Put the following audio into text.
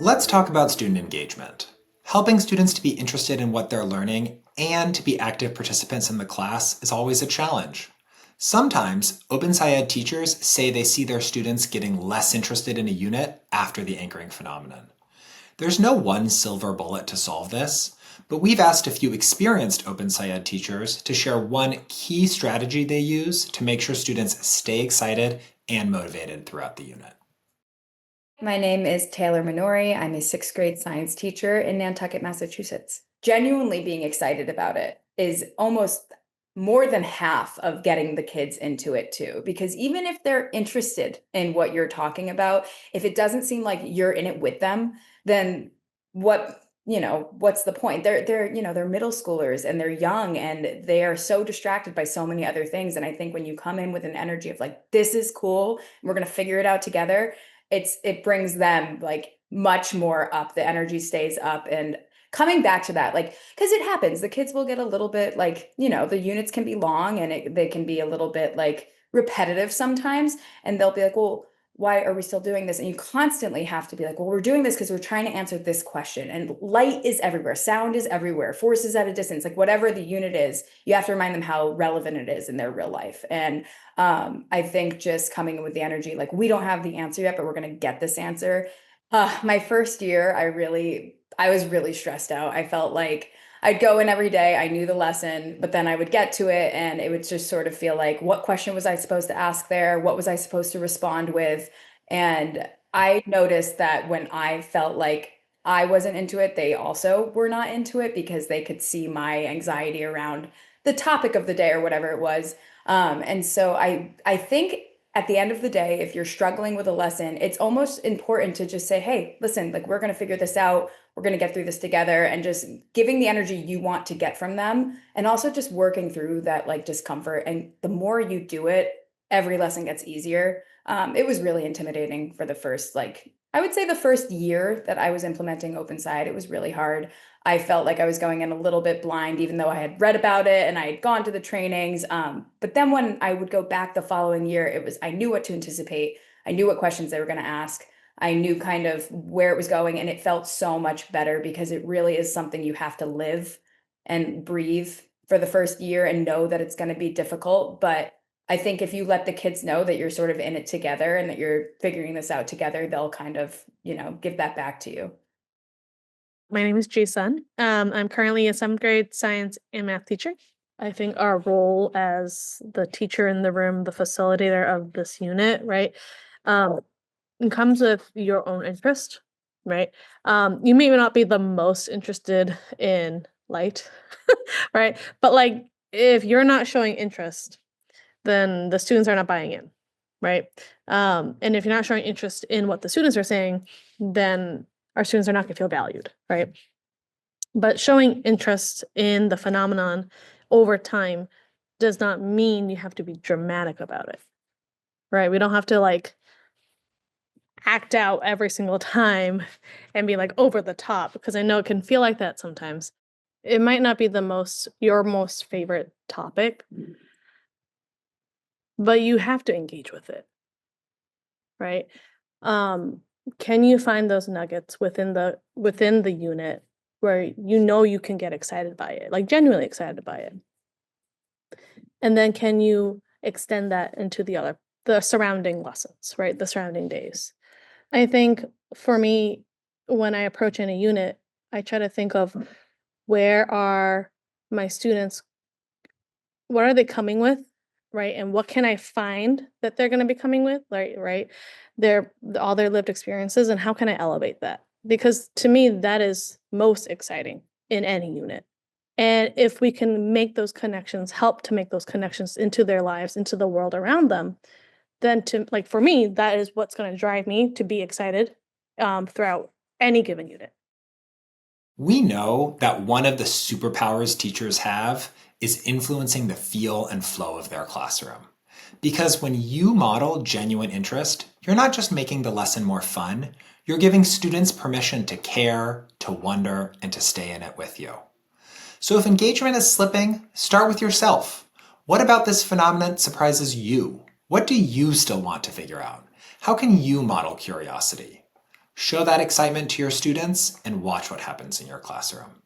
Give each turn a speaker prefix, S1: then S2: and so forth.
S1: Let's talk about student engagement. Helping students to be interested in what they're learning and to be active participants in the class is always a challenge. Sometimes, OpenSciEd teachers say they see their students getting less interested in a unit after the anchoring phenomenon. There's no one silver bullet to solve this, but we've asked a few experienced OpenSciEd teachers to share one key strategy they use to make sure students stay excited and motivated throughout the unit.
S2: My name is Taylor Minori. I'm a sixth grade science teacher in Nantucket, Massachusetts. Genuinely being excited about it is almost more than half of getting the kids into it too. Because even if they're interested in what you're talking about, if it doesn't seem like you're in it with them, then what's the point? They're middle schoolers and they're young and they are so distracted by so many other things. And I think when you come in with an energy of like, this is cool, we're gonna figure it out together, it brings them like much more up. The energy stays up. And coming back to that, like, because it happens, the kids will get a little bit like, the units can be long and they can be a little bit like repetitive sometimes, and they'll be like, well, why are we still doing this? And you constantly have to be like, well, we're doing this because we're trying to answer this question. And light is everywhere, sound is everywhere, force is at a distance, like whatever the unit is, you have to remind them how relevant it is in their real life. And I think just coming in with the energy, like, we don't have the answer yet, but we're going to get this answer. My first year, I was really stressed out. I felt like I'd go in every day, I knew the lesson, but then I would get to it and it would just sort of feel like, what question was I supposed to ask there? What was I supposed to respond with? And I noticed that when I felt like I wasn't into it, they also were not into it because they could see my anxiety around the topic of the day or whatever it was. And so I think at the end of the day, if you're struggling with a lesson, it's almost important to just say, hey, listen, like, we're going to figure this out. We're going to get through this together, and just giving the energy you want to get from them, and also just working through that like discomfort. And the more you do it, every lesson gets easier. It was really intimidating for the first, like, I would say the first year that I was implementing OpenSciEd, it was really hard. I felt like I was going in a little bit blind, even though I had read about it and I had gone to the trainings. But then when I would go back the following year, I knew what to anticipate. I knew what questions they were going to ask. I knew kind of where it was going, and it felt so much better because it really is something you have to live and breathe for the first year and know that it's going to be difficult. But I think if you let the kids know that you're sort of in it together and that you're figuring this out together, they'll kind of, give that back to you.
S3: My name is Jason. I'm currently a seventh grade science and math teacher. I think our role as the teacher in the room, the facilitator of this unit, right, it comes with your own interest, right? You may not be the most interested in light, right? But like, if you're not showing interest, then the students are not buying in, right? And if you're not showing interest in what the students are saying, then our students are not going to feel valued, right? But showing interest in the phenomenon over time does not mean you have to be dramatic about it, right? We don't have to like act out every single time and be like over the top, because I know it can feel like that sometimes. It might not be your most favorite topic, but you have to engage with it, right? Can you find those nuggets within the unit where you can get excited by it, like genuinely excited by it? And then can you extend that into the surrounding lessons, right? The surrounding days. I think for me, when I approach any unit, I try to think of where are my students, what are they coming with, right? And what can I find that they're going to be coming with, right? All their lived experiences, and how can I elevate that? Because to me, that is most exciting in any unit. And if we can help to make those connections into their lives, into the world around them, then for me, that is what's going to drive me to be excited throughout any given unit.
S1: We know that one of the superpowers teachers have is influencing the feel and flow of their classroom. Because when you model genuine interest, you're not just making the lesson more fun, you're giving students permission to care, to wonder, and to stay in it with you. So if engagement is slipping, start with yourself. What about this phenomenon surprises you? What do you still want to figure out? How can you model curiosity? Show that excitement to your students and watch what happens in your classroom.